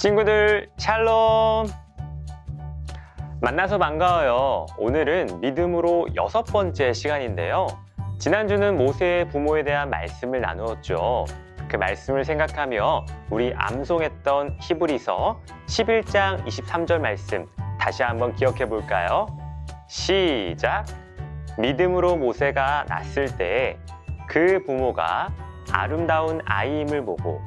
친구들 샬롬! 만나서 반가워요. 오늘은 믿음으로 6번째 시간인데요. 지난주는 모세의 부모에 대한 말씀을 나누었죠. 그 말씀을 생각하며 우리 암송했던 히브리서 11장 23절 말씀 다시 한번 기억해 볼까요? 시작! 믿음으로 모세가 낳았을 때 그 부모가 아름다운 아이임을 보고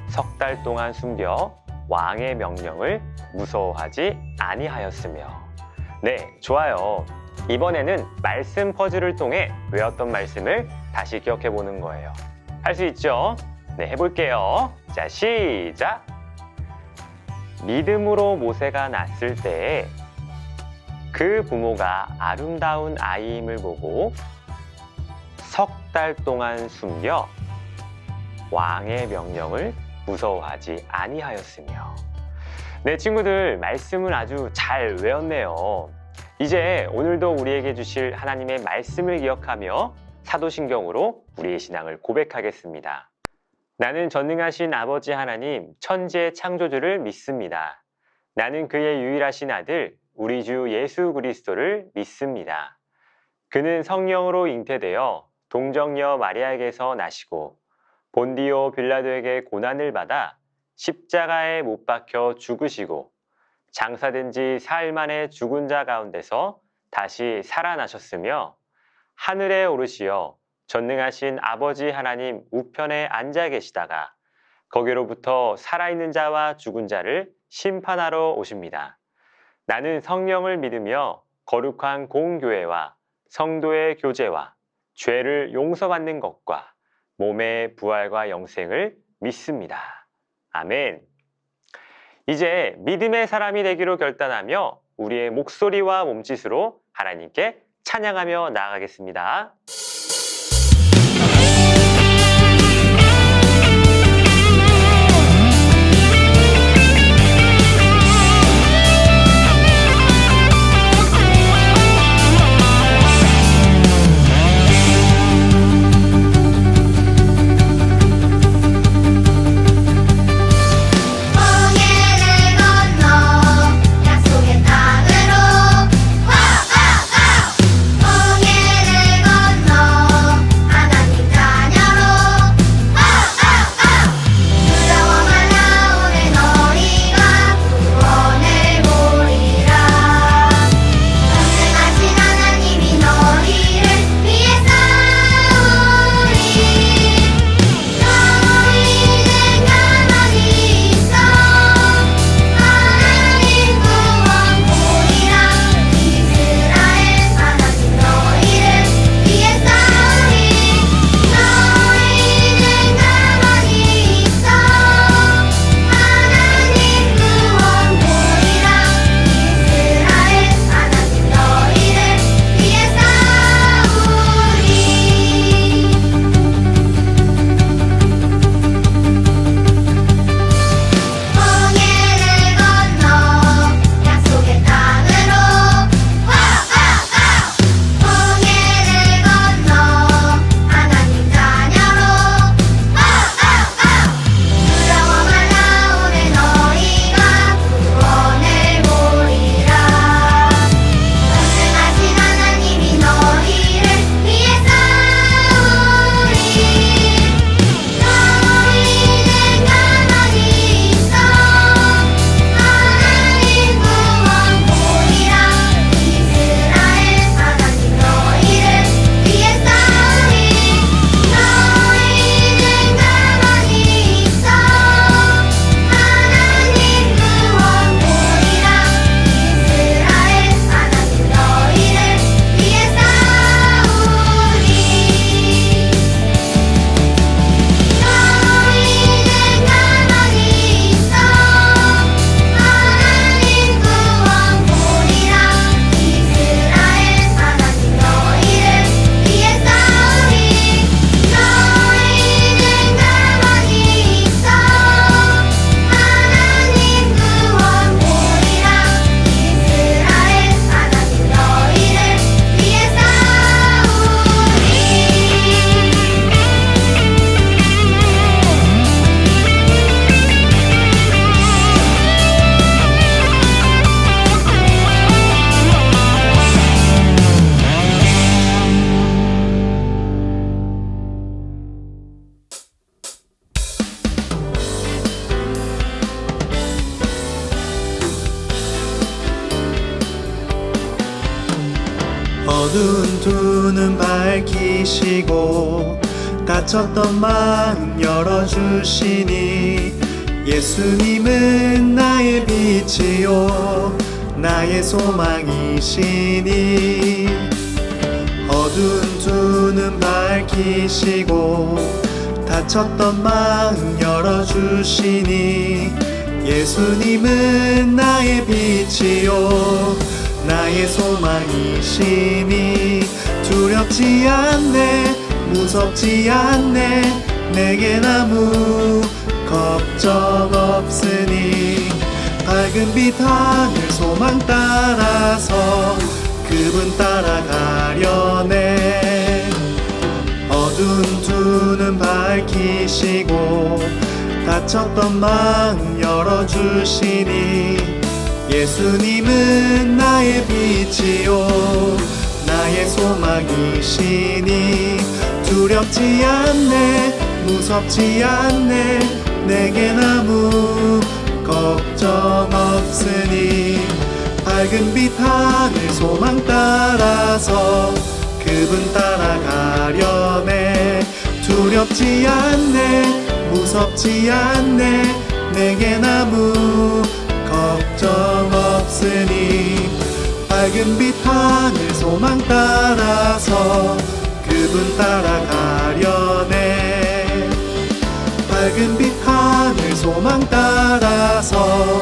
석 달 동안 숨겨 왕의 명령을 무서워하지 아니하였으며. 네, 좋아요. 이번에는 말씀 퍼즐을 통해 외웠던 말씀을 다시 기억해 보는 거예요. 할 수 있죠? 네, 해볼게요. 자, 시작! 믿음으로 모세가 낳았을 때 그 부모가 아름다운 아이임을 보고 석 달 동안 숨겨 왕의 명령을 무서워하지 아니하였으며. 네, 친구들 말씀을 아주 잘 외웠네요. 이제 오늘도 우리에게 주실 하나님의 말씀을 기억하며 사도신경으로 우리의 신앙을 고백하겠습니다. 나는 전능하신 아버지 하나님 천지의 창조주를 믿습니다. 나는 그의 유일하신 아들 우리 주 예수 그리스도를 믿습니다. 그는 성령으로 잉태되어 동정녀 마리아에게서 나시고 본디오 빌라도에게 고난을 받아 십자가에 못 박혀 죽으시고 장사된 지 사흘 만에 죽은 자 가운데서 다시 살아나셨으며 하늘에 오르시어 전능하신 아버지 하나님 우편에 앉아 계시다가 거기로부터 살아있는 자와 죽은 자를 심판하러 오십니다. 나는 성령을 믿으며 거룩한 공교회와 성도의 교제와 죄를 용서받는 것과 몸의 부활과 영생을 믿습니다. 아멘. 이제 믿음의 사람이 되기로 결단하며 우리의 목소리와 몸짓으로 하나님께 찬양하며 나아가겠습니다. 땅으로 어두운 두 눈 밝히시고 닫혔던 마음 열어주시니 예수님은 나의 빛이요 나의 소망이시니 어두운 두 눈 밝히시고 닫혔던 마음 열어주시니 예수님은 나의 빛이요 나의 소망이시니 두렵지 않네 무섭지 않네 내겐 아무 걱정 없으니 밝은 빛 하늘 소망 따라서 그분 따라가려네 어두운 두 눈 밝히시고 닫혔던 마음 열어주시니 예수님은 나의 빛이요 나의 소망이시니 두렵지 않네 무섭지 않네 내겐 아무 걱정 없으니 밝은 빛 하늘 소망 따라서 그분 따라가려네 두렵지 않네 무섭지 않네 내겐 아무 걱정 없으니 밝은 빛 하늘 소망 따라서 그분 따라가려네 밝은 빛 하늘 소망 따라서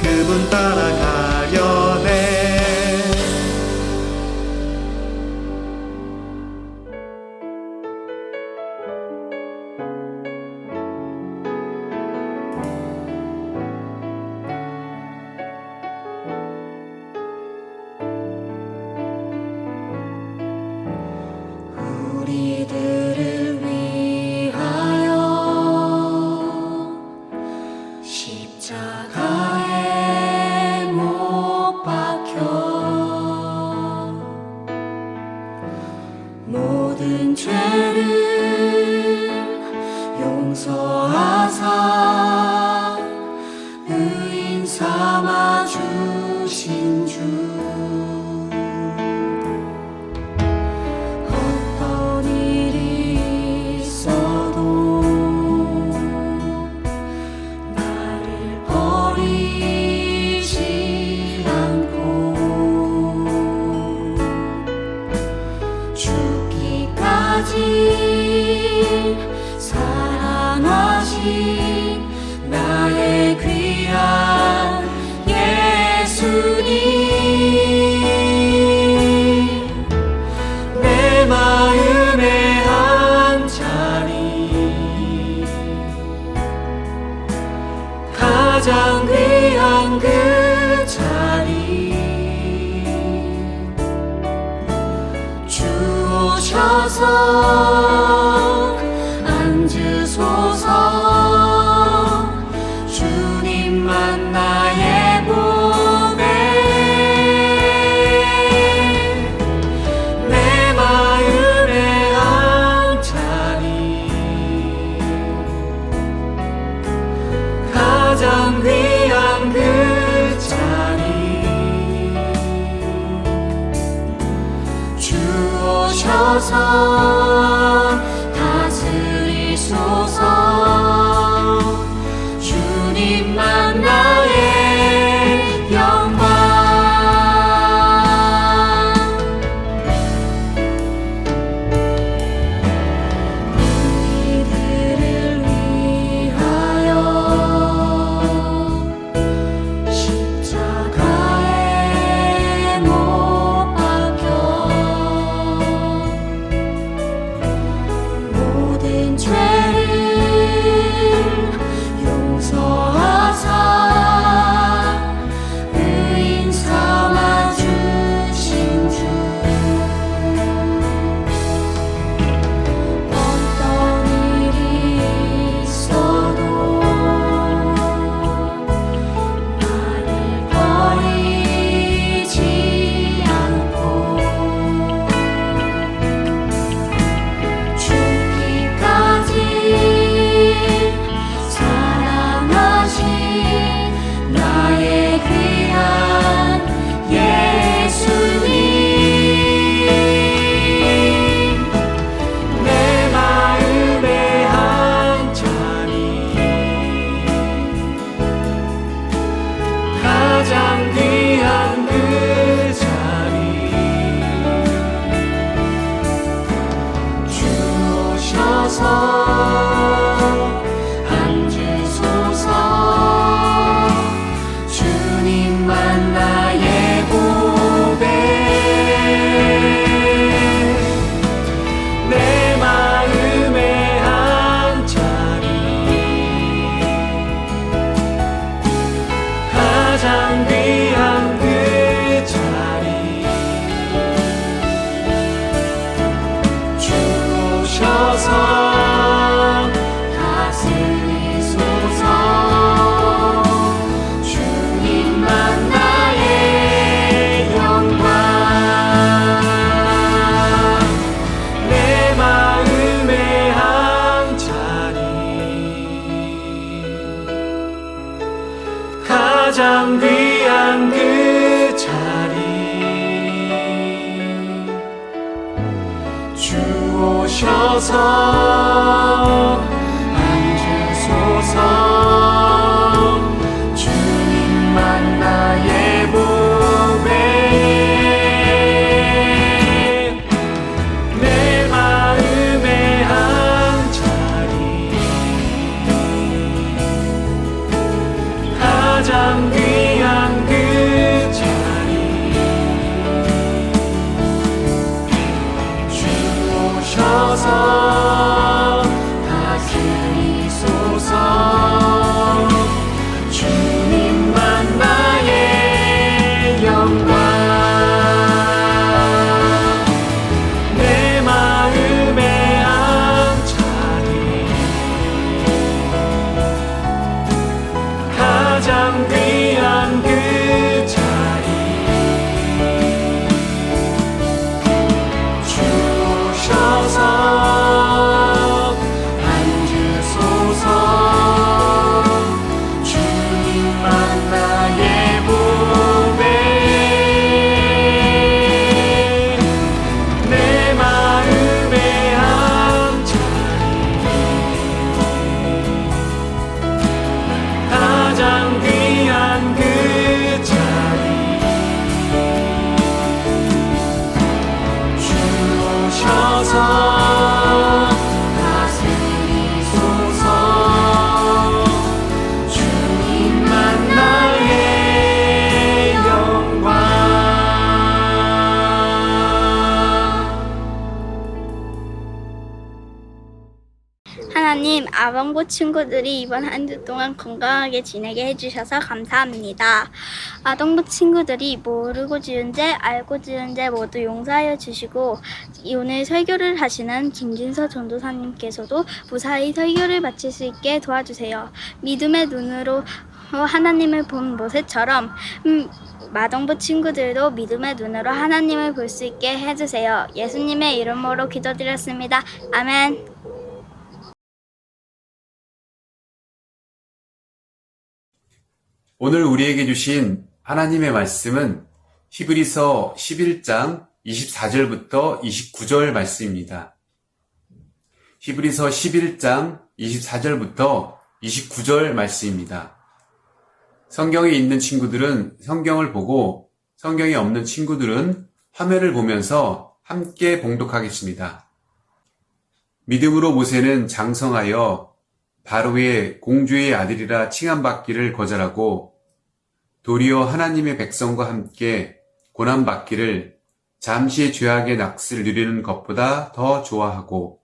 그분 따라가려네 우리들을 위하여 십자가에 못 박혀 모든 죄를 용서하사 의인 삼아 주신 주 사랑하신 나의 귀한 예수님 내 마음의 한 자리 가장 귀한 그 자리 주 오셔서 앉으소서 주님만 나의 보배 내 마음의 한 자리 가장 귀한 그 자리 주 오셔서 다스리소서 주님만 나의 가장 귀한 그 자리 주 오셔서 앉으소서 주님 만나의 보배 내 마음의 한 자리 가장 귀한 그 자리 주 오셔서 다스리소서 주님만 나의 영광 내 마음의 한 자리 가장 귀한 그 자리 주 오셔서 앉으소서 주님만 나의 보배 내 마음의 한 자리 가장 귀한 그 자리 주 오셔서 다스리소서 주님만 나의 영광 하나님, 아방고 친구들이 이번 한 주 동안 건강하게 지내게 해주셔서 감사합니다. 아동부 친구들이 모르고 지은 죄, 알고 지은 죄 모두 용서하여 주시고 오늘 설교를 하시는 김진서 전도사님께서도 무사히 설교를 마칠 수 있게 도와주세요. 믿음의 눈으로 하나님을 본 모세처럼 마동부 친구들도 믿음의 눈으로 하나님을 볼 수 있게 해주세요. 예수님의 이름으로 기도드렸습니다. 아멘. 오늘 우리에게 주신 하나님의 말씀은 히브리서 11장 24절부터 29절 말씀입니다. 히브리서 11장 24절부터 29절 말씀입니다. 성경에 있는 친구들은 성경을 보고 성경이 없는 친구들은 화면을 보면서 함께 봉독하겠습니다. 믿음으로 모세는 장성하여 바로의 공주의 아들이라 칭함받기를 거절하고 도리어 하나님의 백성과 함께 고난받기를 잠시의 죄악의 낚시를 누리는 것보다 더 좋아하고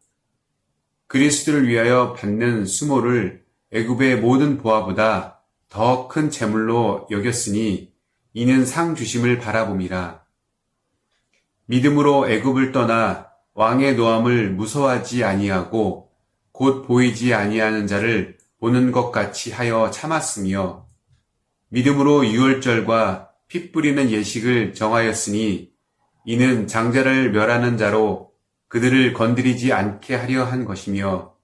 그리스도를 위하여 받는 수모를 애굽의 모든 보화보다 더 큰 재물로 여겼으니 이는 상 주심을 바라봄이라. 믿음으로 애굽을 떠나 왕의 노함을 무서워하지 아니하고 곧 보이지 아니하는 자를 보는 것 같이 하여 참았으며 믿음으로 유월절과 피 뿌리는 예식을 정하였으니 이는 장자를 멸하는 자로 그들을 건드리지 않게 하려 한 것이며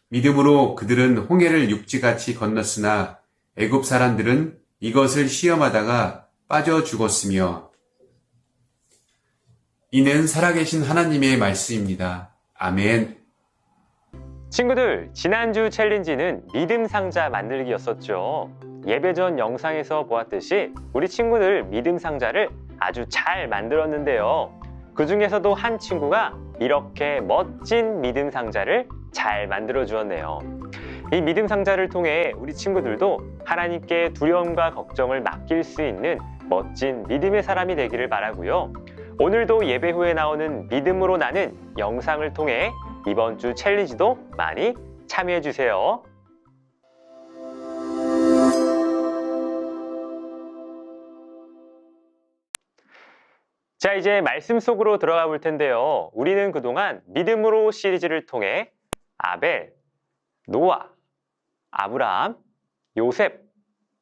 믿음으로 그들은 홍해를 육지같이 건넜으나 애굽 사람들은 이것을 시험하다가 빠져 죽었으며 이는 살아계신 하나님의 말씀입니다. 아멘. 친구들, 지난주 챌린지는 믿음 상자 만들기였었죠. 예배 전 영상에서 보았듯이 우리 친구들 믿음 상자를 아주 잘 만들었는데요. 그 중에서도 한 친구가 이렇게 멋진 믿음 상자를 잘 만들어 주었네요. 이 믿음 상자를 통해 우리 친구들도 하나님께 두려움과 걱정을 맡길 수 있는 멋진 믿음의 사람이 되기를 바라고요. 오늘도 예배 후에 나오는 믿음으로 나는 영상을 통해 이번 주 챌린지도 많이 참여해 주세요. 자, 이제 말씀 속으로 들어가 볼 텐데요. 우리는 그동안 믿음으로 시리즈를 통해 아벨, 노아, 아브라함, 요셉,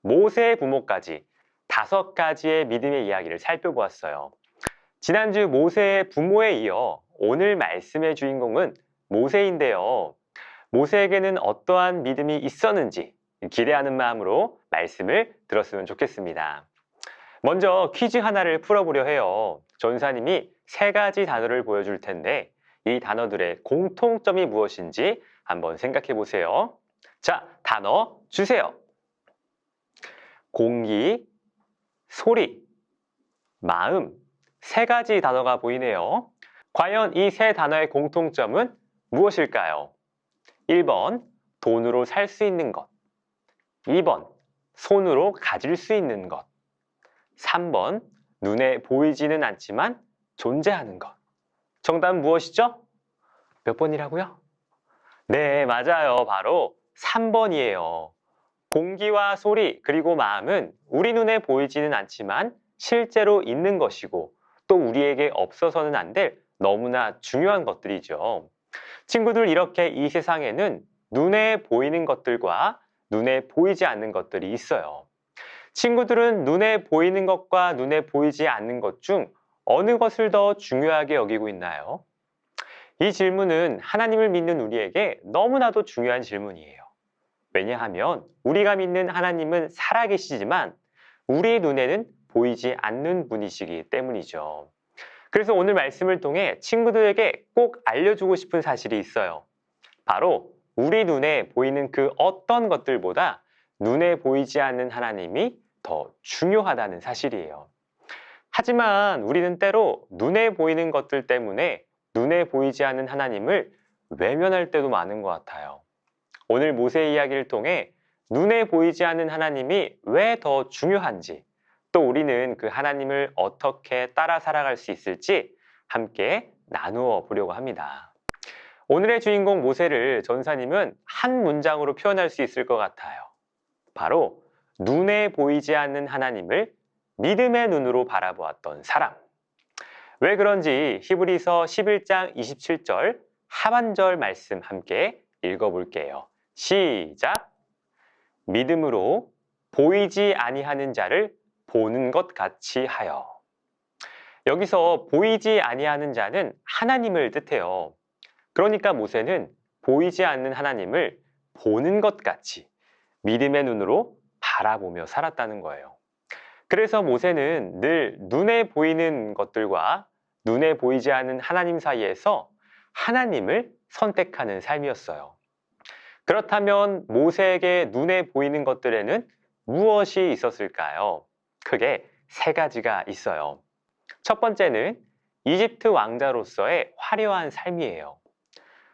모세의 부모까지 5가지의 믿음의 이야기를 살펴보았어요. 지난주 모세의 부모에 이어 오늘 말씀의 주인공은 모세인데요. 모세에게는 어떠한 믿음이 있었는지 기대하는 마음으로 말씀을 들었으면 좋겠습니다. 먼저 퀴즈 하나를 풀어보려 해요. 전사님이 3가지 단어를 보여줄 텐데 이 단어들의 공통점이 무엇인지 한번 생각해 보세요. 자, 단어 주세요. 공기, 소리, 마음, 3가지 단어가 보이네요. 과연 이 3단어의 공통점은 무엇일까요? 1번, 돈으로 살 수 있는 것. 2번, 손으로 가질 수 있는 것. 3번, 눈에 보이지는 않지만 존재하는 것. 정답은 무엇이죠? 몇 번이라고요? 네, 맞아요. 바로 3번이에요. 공기와 소리 그리고 마음은 우리 눈에 보이지는 않지만 실제로 있는 것이고 또 우리에게 없어서는 안 될 너무나 중요한 것들이죠. 친구들, 이렇게 이 세상에는 눈에 보이는 것들과 눈에 보이지 않는 것들이 있어요. 친구들은 눈에 보이는 것과 눈에 보이지 않는 것 중 어느 것을 더 중요하게 여기고 있나요? 이 질문은 하나님을 믿는 우리에게 너무나도 중요한 질문이에요. 왜냐하면 우리가 믿는 하나님은 살아계시지만 우리 눈에는 보이지 않는 분이시기 때문이죠. 그래서 오늘 말씀을 통해 친구들에게 꼭 알려주고 싶은 사실이 있어요. 바로 우리 눈에 보이는 그 어떤 것들보다 눈에 보이지 않는 하나님이 더 중요하다는 사실이에요. 하지만 우리는 때로 눈에 보이는 것들 때문에 눈에 보이지 않는 하나님을 외면할 때도 많은 것 같아요. 오늘 모세 이야기를 통해 눈에 보이지 않는 하나님이 왜 더 중요한지, 또 우리는 그 하나님을 어떻게 따라 살아갈 수 있을지 함께 나누어 보려고 합니다. 오늘의 주인공 모세를 전사님은 한 문장으로 표현할 수 있을 것 같아요. 바로 눈에 보이지 않는 하나님을 믿음의 눈으로 바라보았던 사람. 왜 그런지 히브리서 11장 27절 하반절 말씀 함께 읽어볼게요. 시작! 믿음으로 보이지 아니하는 자를 보는 것 같이 하여. 여기서 보이지 아니하는 자는 하나님을 뜻해요. 그러니까 모세는 보이지 않는 하나님을 보는 것 같이 믿음의 눈으로 바라보며 살았다는 거예요. 그래서 모세는 늘 눈에 보이는 것들과 눈에 보이지 않는 하나님 사이에서 하나님을 선택하는 삶이었어요. 그렇다면 모세에게 눈에 보이는 것들에는 무엇이 있었을까요? 크게 3가지가 있어요. 첫 번째는 이집트 왕자로서의 화려한 삶이에요.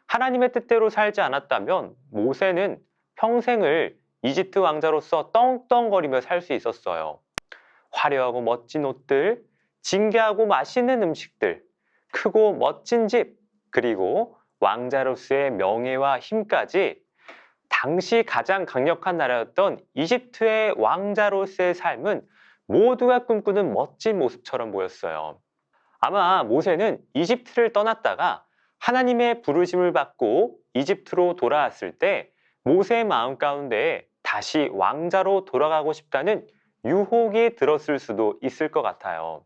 하나님의 뜻대로 살지 않았다면 모세는 평생을 이집트 왕자로서 떵떵거리며 살 수 있었어요. 화려하고 멋진 옷들, 진귀하고 맛있는 음식들, 크고 멋진 집, 그리고 왕자로서의 명예와 힘까지 당시 가장 강력한 나라였던 이집트의 왕자로서의 삶은 모두가 꿈꾸는 멋진 모습처럼 보였어요. 아마 모세는 이집트를 떠났다가 하나님의 부르심을 받고 이집트로 돌아왔을 때 모세의 마음 가운데 다시 왕자로 돌아가고 싶다는 유혹이 들었을 수도 있을 것 같아요.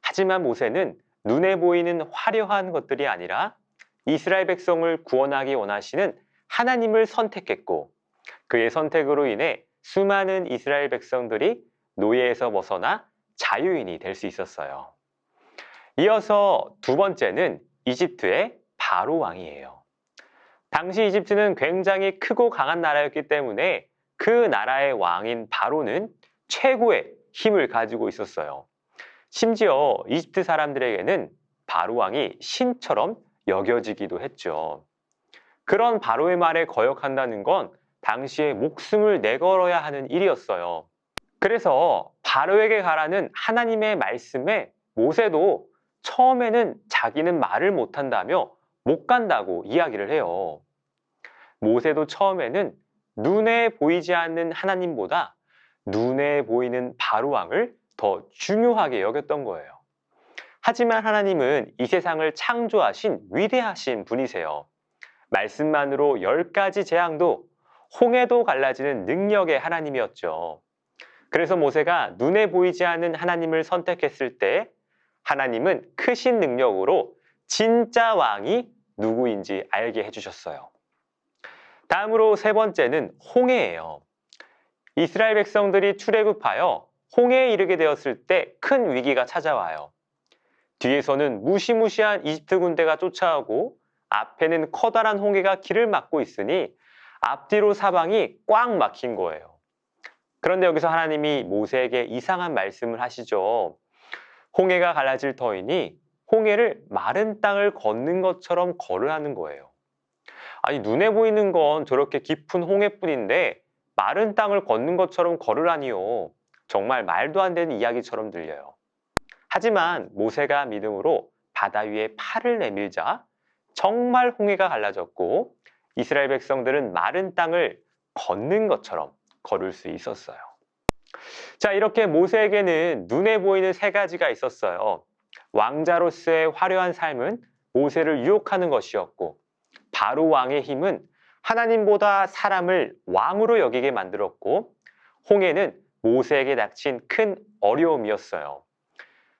하지만 모세는 눈에 보이는 화려한 것들이 아니라 이스라엘 백성을 구원하기 원하시는 하나님을 선택했고 그의 선택으로 인해 수많은 이스라엘 백성들이 노예에서 벗어나 자유인이 될 수 있었어요. 이어서 2번째는 이집트의 바로 왕이에요. 당시 이집트는 굉장히 크고 강한 나라였기 때문에 그 나라의 왕인 바로는 최고의 힘을 가지고 있었어요. 심지어 이집트 사람들에게는 바로 왕이 신처럼 여겨지기도 했죠. 그런 바로의 말에 거역한다는 건 당시에 목숨을 내걸어야 하는 일이었어요. 그래서 바로에게 가라는 하나님의 말씀에 모세도 처음에는 자기는 말을 못한다며 못 간다고 이야기를 해요. 모세도 처음에는 눈에 보이지 않는 하나님보다 눈에 보이는 바로왕을 더 중요하게 여겼던 거예요. 하지만 하나님은 이 세상을 창조하신 위대하신 분이세요. 말씀만으로 10가지 재앙도 홍해도 갈라지는 능력의 하나님이었죠. 그래서 모세가 눈에 보이지 않는 하나님을 선택했을 때 하나님은 크신 능력으로 진짜 왕이 누구인지 알게 해주셨어요. 다음으로 3번째는 홍해예요. 이스라엘 백성들이 출애굽하여 홍해에 이르게 되었을 때 큰 위기가 찾아와요. 뒤에서는 무시무시한 이집트 군대가 쫓아오고 앞에는 커다란 홍해가 길을 막고 있으니 앞뒤로 사방이 꽉 막힌 거예요. 그런데 여기서 하나님이 모세에게 이상한 말씀을 하시죠. 홍해가 갈라질 터이니 홍해를 마른 땅을 걷는 것처럼 걸으라는 거예요. 아니, 눈에 보이는 건 저렇게 깊은 홍해뿐인데 마른 땅을 걷는 것처럼 걸으라니요. 정말 말도 안 되는 이야기처럼 들려요. 하지만 모세가 믿음으로 바다 위에 팔을 내밀자 정말 홍해가 갈라졌고 이스라엘 백성들은 마른 땅을 걷는 것처럼 걸을 수 있었어요. 자, 이렇게 모세에게는 눈에 보이는 세 가지가 있었어요. 왕자로서의 화려한 삶은 모세를 유혹하는 것이었고, 바로 왕의 힘은 하나님보다 사람을 왕으로 여기게 만들었고, 홍해는 모세에게 닥친 큰 어려움이었어요.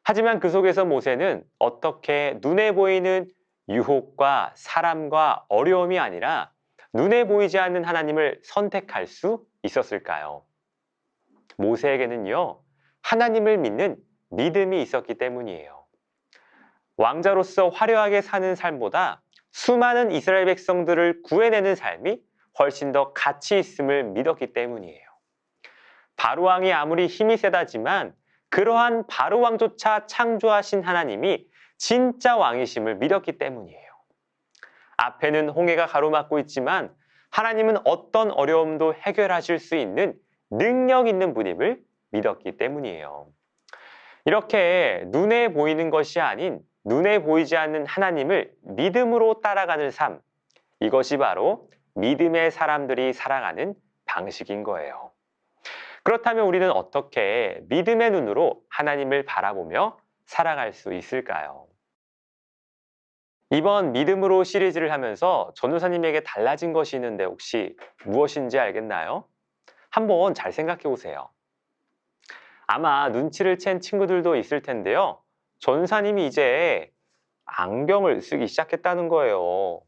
하지만 그 속에서 모세는 어떻게 눈에 보이는 유혹과 사람과 어려움이 아니라 눈에 보이지 않는 하나님을 선택할 수 있었을까요? 모세에게는요, 하나님을 믿는 믿음이 있었기 때문이에요. 왕자로서 화려하게 사는 삶보다 수많은 이스라엘 백성들을 구해내는 삶이 훨씬 더 가치 있음을 믿었기 때문이에요. 바로왕이 아무리 힘이 세다지만 그러한 바로왕조차 창조하신 하나님이 진짜 왕이심을 믿었기 때문이에요. 앞에는 홍해가 가로막고 있지만 하나님은 어떤 어려움도 해결하실 수 있는 능력 있는 분임을 믿었기 때문이에요. 이렇게 눈에 보이는 것이 아닌 눈에 보이지 않는 하나님을 믿음으로 따라가는 삶, 이것이 바로 믿음의 사람들이 살아가는 방식인 거예요. 그렇다면 우리는 어떻게 믿음의 눈으로 하나님을 바라보며 살아갈 수 있을까요? 이번 믿음으로 시리즈를 하면서 전도사님에게 달라진 것이 있는데 혹시 무엇인지 알겠나요? 한번 잘 생각해 보세요. 아마 눈치를 챈 친구들도 있을 텐데요. 전사님이 이제 안경을 쓰기 시작했다는 거예요.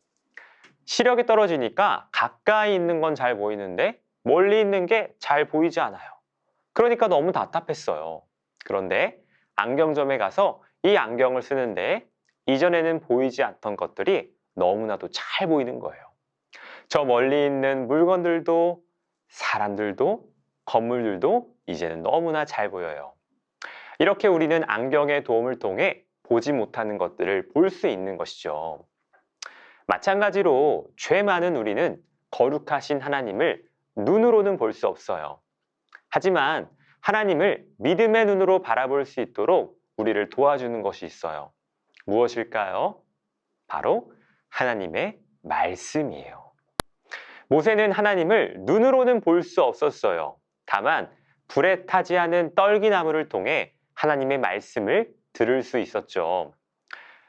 시력이 떨어지니까 가까이 있는 건 잘 보이는데 멀리 있는 게 잘 보이지 않아요. 그러니까 너무 답답했어요. 그런데 안경점에 가서 이 안경을 쓰는데 이전에는 보이지 않던 것들이 너무나도 잘 보이는 거예요. 저 멀리 있는 물건들도 사람들도 건물들도 이제는 너무나 잘 보여요. 이렇게 우리는 안경의 도움을 통해 보지 못하는 것들을 볼 수 있는 것이죠. 마찬가지로 죄 많은 우리는 거룩하신 하나님을 눈으로는 볼 수 없어요. 하지만 하나님을 믿음의 눈으로 바라볼 수 있도록 우리를 도와주는 것이 있어요. 무엇일까요? 바로 하나님의 말씀이에요. 모세는 하나님을 눈으로는 볼 수 없었어요. 다만 불에 타지 않은 떨기나무를 통해 하나님의 말씀을 들을 수 있었죠.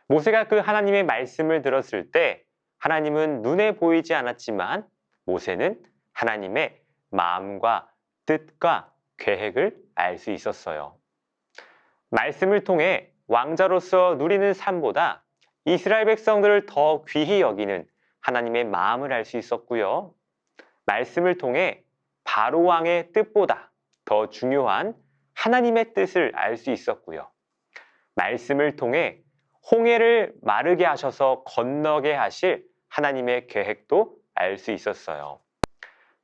모세가 그 하나님의 말씀을 들었을 때 하나님은 눈에 보이지 않았지만 모세는 하나님의 마음과 뜻과 계획을 알 수 있었어요. 말씀을 통해 왕자로서 누리는 삶보다 이스라엘 백성들을 더 귀히 여기는 하나님의 마음을 알 수 있었고요. 말씀을 통해 바로왕의 뜻보다 더 중요한 하나님의 뜻을 알 수 있었고요. 말씀을 통해 홍해를 마르게 하셔서 건너게 하실 하나님의 계획도 알 수 있었어요.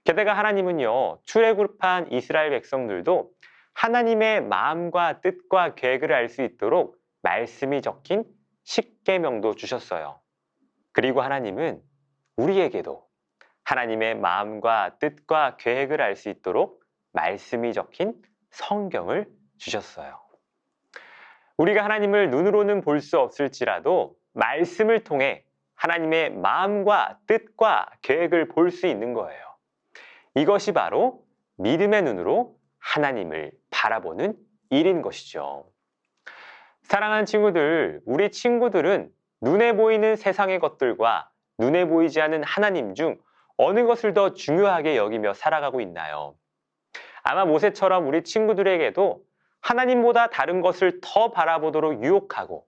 게다가 하나님은요, 출애굽한 이스라엘 백성들도 하나님의 마음과 뜻과 계획을 알 수 있도록 말씀이 적힌 십계명도 주셨어요. 그리고 하나님은 우리에게도 하나님의 마음과 뜻과 계획을 알 수 있도록 말씀이 적힌 성경을 주셨어요. 우리가 하나님을 눈으로는 볼 수 없을지라도 말씀을 통해 하나님의 마음과 뜻과 계획을 볼 수 있는 거예요. 이것이 바로 믿음의 눈으로 하나님을 바라보는 일인 것이죠. 사랑하는 친구들, 우리 친구들은 눈에 보이는 세상의 것들과 눈에 보이지 않는 하나님 중 어느 것을 더 중요하게 여기며 살아가고 있나요? 아마 모세처럼 우리 친구들에게도 하나님보다 다른 것을 더 바라보도록 유혹하고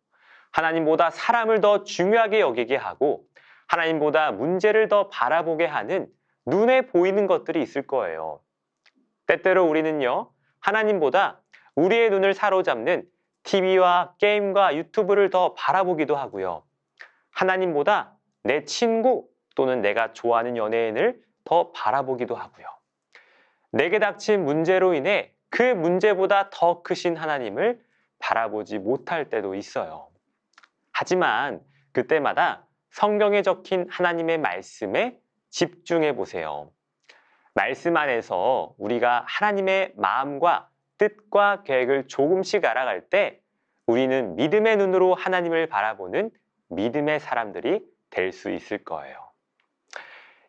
하나님보다 사람을 더 중요하게 여기게 하고 하나님보다 문제를 더 바라보게 하는 눈에 보이는 것들이 있을 거예요. 때때로 우리는요, 하나님보다 우리의 눈을 사로잡는 TV와 게임과 유튜브를 더 바라보기도 하고요. 하나님보다 내 친구 또는 내가 좋아하는 연예인을 더 바라보기도 하고요. 내게 닥친 문제로 인해 그 문제보다 더 크신 하나님을 바라보지 못할 때도 있어요. 하지만 그때마다 성경에 적힌 하나님의 말씀에 집중해 보세요. 말씀 안에서 우리가 하나님의 마음과 뜻과 계획을 조금씩 알아갈 때 우리는 믿음의 눈으로 하나님을 바라보는 믿음의 사람들이 될 수 있을 거예요.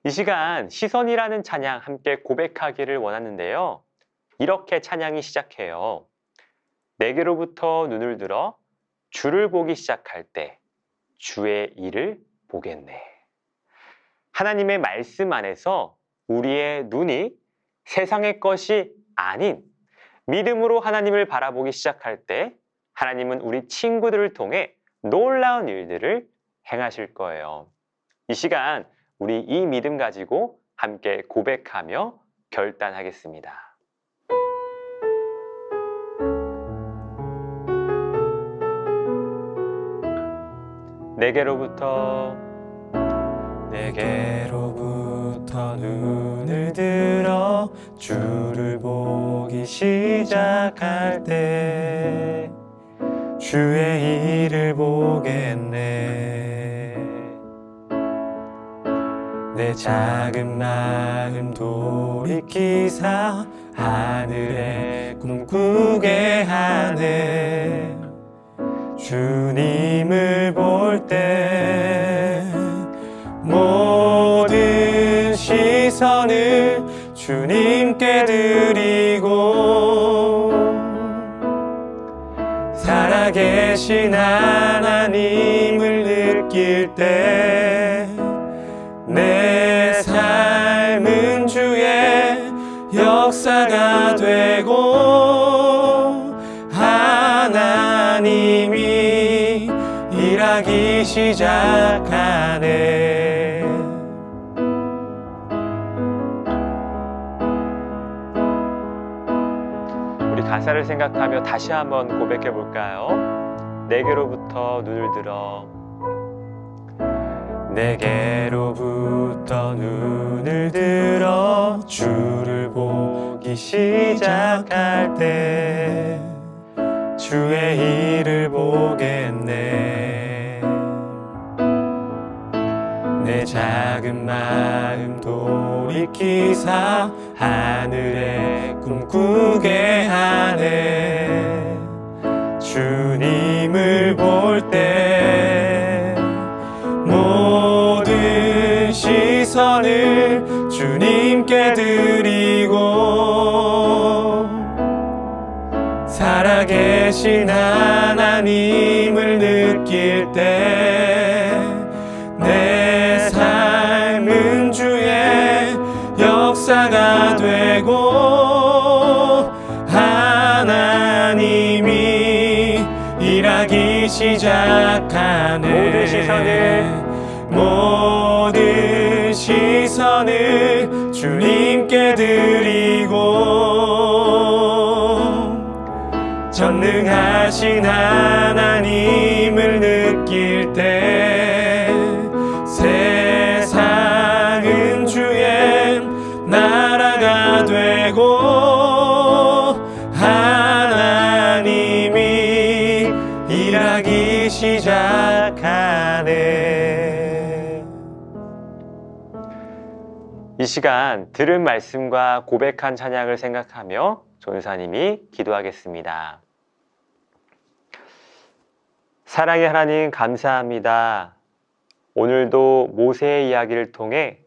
이 시간 시선이라는 찬양 함께 고백하기를 원하는데요. 이렇게 찬양이 시작해요. 내게로부터 눈을 들어 주를 보기 시작할 때 주의 일을 보겠네. 하나님의 말씀 안에서 우리의 눈이 세상의 것이 아닌 믿음으로 하나님을 바라보기 시작할 때 하나님은 우리 친구들을 통해 놀라운 일들을 행하실 거예요. 이 시간 우리 이 믿음 가지고 함께 고백하며 결단하겠습니다. 내게로부터 눈을 들어 주를 보기 시작할 때 주의 일을 보겠네. 내 작은 마음 돌이키사 하늘에 꿈꾸게 하네. 주님을 볼 때 모든 시선을 주님께 드리고 살아계신 하나님을 느낄 때 내 삶은 주의 역사가 되고 하나님이 일하기 시작하네. 우리 가사를 생각하며 다시 한번 고백해 볼까요? 내게로부터 눈을 들어 내게로부터 눈을 들어 주를 보기 시작할 때 주의 일을 보겠네. 내 작은 마음 돌이키사 하늘에 꿈꾸게 하네. 주님을 볼 때 모든 시선을 주님께 드리고 살아계신 하나님을 느낄 때 내 삶은 주의 역사가 되고 하나님이 일하기 시작하네. 모든 시선을 주님께 드리고 전능하신 하나님을 느낄 때 세상은 주의 나라가 되고 하나님이 일하기 시작하네. 이 시간 들은 말씀과 고백한 찬양을 생각하며 전사님이 기도하겠습니다. 사랑의 하나님 감사합니다. 오늘도 모세의 이야기를 통해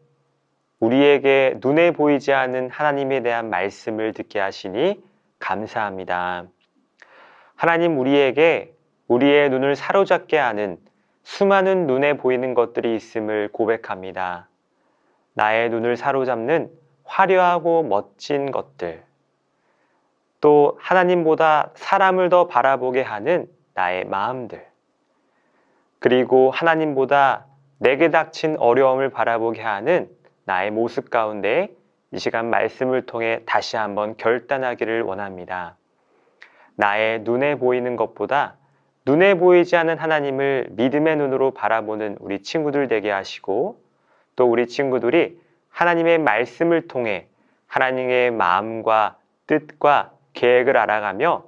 우리에게 눈에 보이지 않는 하나님에 대한 말씀을 듣게 하시니 감사합니다. 하나님, 우리에게 우리의 눈을 사로잡게 하는 수많은 눈에 보이는 것들이 있음을 고백합니다. 나의 눈을 사로잡는 화려하고 멋진 것들, 또 하나님보다 사람을 더 바라보게 하는 나의 마음들, 그리고 하나님보다 내게 닥친 어려움을 바라보게 하는 나의 모습 가운데 이 시간 말씀을 통해 다시 한번 결단하기를 원합니다. 나의 눈에 보이는 것보다 눈에 보이지 않는 하나님을 믿음의 눈으로 바라보는 우리 친구들 되게 하시고, 또 우리 친구들이 하나님의 말씀을 통해 하나님의 마음과 뜻과 계획을 알아가며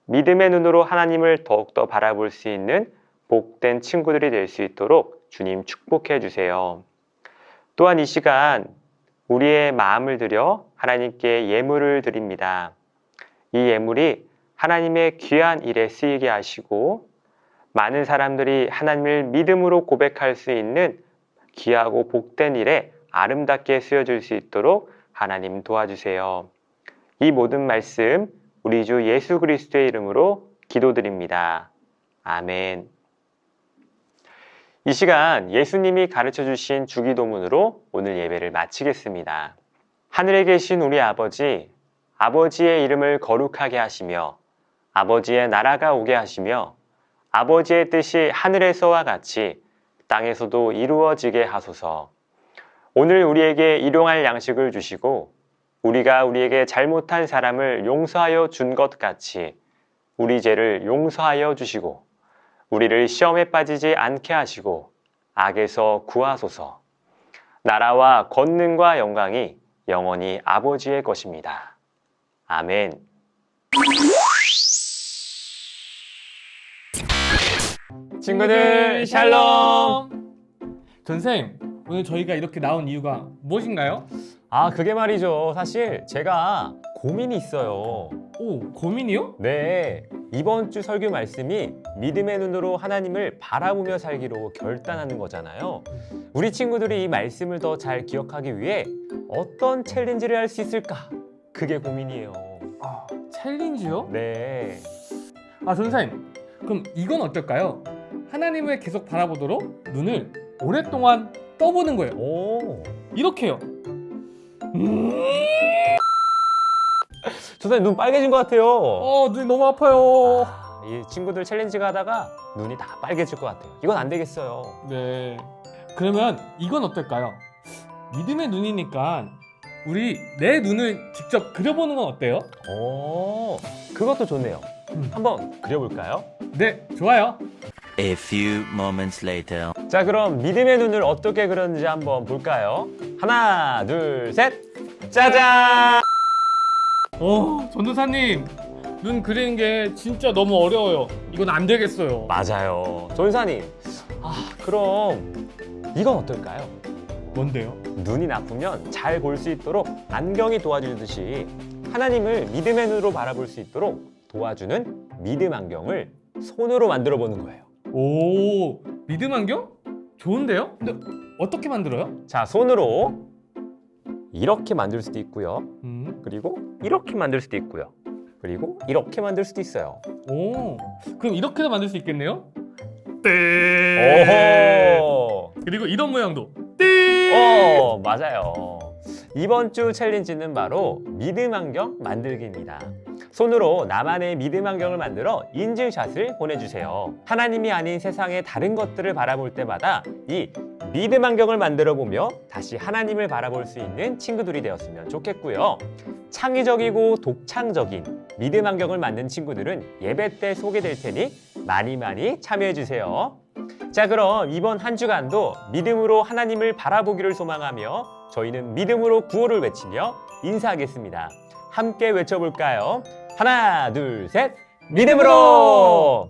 믿음의 눈으로 하나님을 더욱더 바라볼 수 있는 복된 친구들이 될 수 있도록 주님 축복해 주세요. 또한 이 시간 우리의 마음을 들여 하나님께 예물을 드립니다. 이 예물이 하나님의 귀한 일에 쓰이게 하시고 많은 사람들이 하나님을 믿음으로 고백할 수 있는 귀하고 복된 일에 아름답게 쓰여질 수 있도록 하나님 도와주세요. 이 모든 말씀 우리 주 예수 그리스도의 이름으로 기도드립니다. 아멘. 이 시간 예수님이 가르쳐 주신 주기도문으로 오늘 예배를 마치겠습니다. 하늘에 계신 우리 아버지, 아버지의 이름을 거룩하게 하시며 아버지의 나라가 오게 하시며 아버지의 뜻이 하늘에서와 같이 땅에서도 이루어지게 하소서. 오늘 우리에게 일용할 양식을 주시고 우리가 우리에게 잘못한 사람을 용서하여 준 것 같이 우리 죄를 용서하여 주시고 우리를 시험에 빠지지 않게 하시고 악에서 구하소서. 나라와 권능과 영광이 영원히 아버지의 것입니다. 아멘. 친구들 샬롬. 전생, 오늘 저희가 이렇게 나온 이유가 무엇인가요? 그게 말이죠. 사실 제가 고민이 있어요. 오, 고민이요? 네, 이번 주 설교 말씀이 믿음의 눈으로 하나님을 바라보며 살기로 결단하는 거잖아요. 우리 친구들이 이 말씀을 더 잘 기억하기 위해 어떤 챌린지를 할 수 있을까? 그게 고민이에요. 챌린지요? 네. 전사님, 그럼 이건 어떨까요? 하나님을 계속 바라보도록 눈을 오랫동안 떠보는 거예요. 오. 이렇게요. 선생님 눈 빨개진 것 같아요. 눈이 너무 아파요. 이 친구들 챌린지가 하다가 눈이 다 빨개질 것 같아요. 이건 안 되겠어요. 네. 그러면 이건 어떨까요? 믿음의 눈이니까 우리 내 눈을 직접 그려보는 건 어때요? 오, 그것도 좋네요. 한번 그려볼까요? 네, 좋아요. A few moments later. 자, 그럼 믿음의 눈을 어떻게 그렸는지 한번 볼까요? 하나, 둘, 셋! 짜잔! 전도사님, 눈 그리는 게 진짜 너무 어려워요. 이건 안 되겠어요. 맞아요. 전사님, 그럼 이건 어떨까요? 뭔데요? 눈이 나쁘면 잘 볼 수 있도록 안경이 도와주듯이 하나님을 믿음의 눈으로 바라볼 수 있도록 도와주는 믿음 안경을 손으로 만들어 보는 거예요. 오, 믿음 안경? 좋은데요? 근데 어떻게 만들어요? 자, 손으로 이렇게 만들 수도 있고요. 그리고 이렇게 만들 수도 있고요. 그리고 이렇게 만들 수도 있어요. 오, 그럼 이렇게도 만들 수 있겠네요? 오호! 그리고 이런 모양도. 맞아요. 이번 주 챌린지는 바로 믿음 안경 만들기입니다. 손으로 나만의 믿음 안경을 만들어 인증샷을 보내주세요. 하나님이 아닌 세상의 다른 것들을 바라볼 때마다 이 믿음 안경을 만들어 보며 다시 하나님을 바라볼 수 있는 친구들이 되었으면 좋겠고요. 창의적이고 독창적인 믿음 안경을 만든 친구들은 예배 때 소개될 테니 많이 참여해 주세요. 자, 그럼 이번 한 주간도 믿음으로 하나님을 바라보기를 소망하며 저희는 믿음으로 구호를 외치며 인사하겠습니다. 함께 외쳐볼까요? 하나, 둘, 셋! 믿음으로!